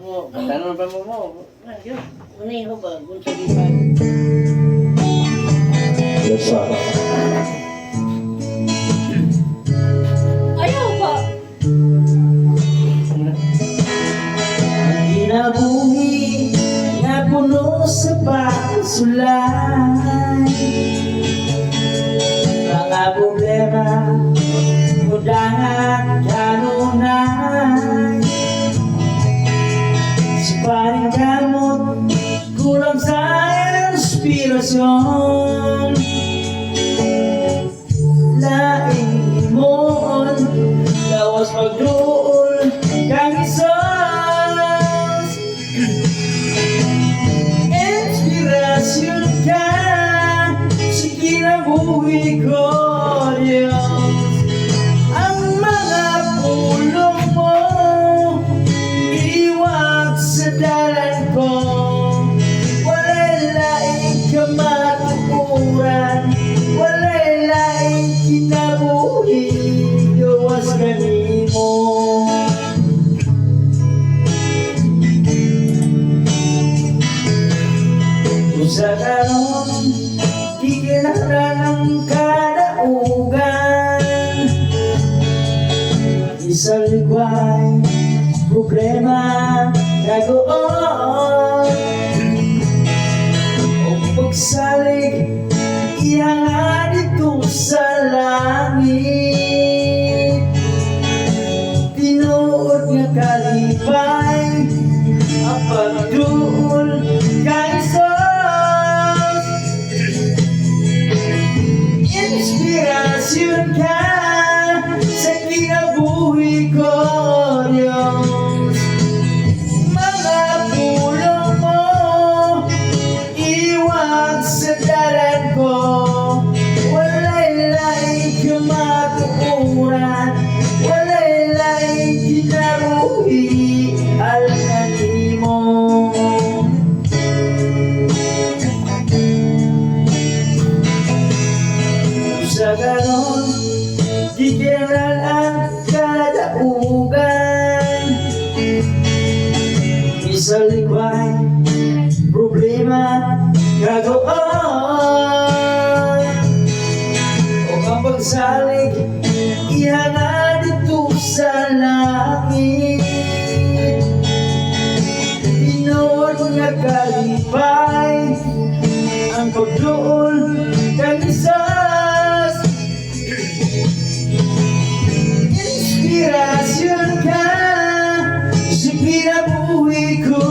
Mo, tanong pa mo. Yun. Unahin ko ba? Kung sa lipan. Yes, Ayaw pa. Ang kinabuhi na puno sa pagsulay, mga problema mudangan kanunay, sa paring gamot kulang sa inspirasyon, laing imon lawas magduol kang isos. Inspirasyon ka sa kinabuhi ko, Diyos. Ang mga pulong mo iwag sa dalan ko, wala'y laing kamatukuran, wala'y laing kinabuhi, gawas kanimo. Sa karon, di kinahanglan ang kadaugan, isa ligway problema nagoon, o pagsalig iya nga dito sa langit, tinuod nga kalipay ang pagduol kay Isos. Inspirasyon ka sa kinabuhi ko, Diyos. Mga pulong mo iwag sa dalan ko, wala'y laing kamatukuran, wala'y laing kinabuhi, alkanin mo. Sa ganon, di kailan ang kadaugan, isa ligway problema gagoon, o ang pagsalig ihanga dito sa langit, tinuod nga kalipay ang pagduol kang Isos. Inspirasyon ka sa kinabuhi ko,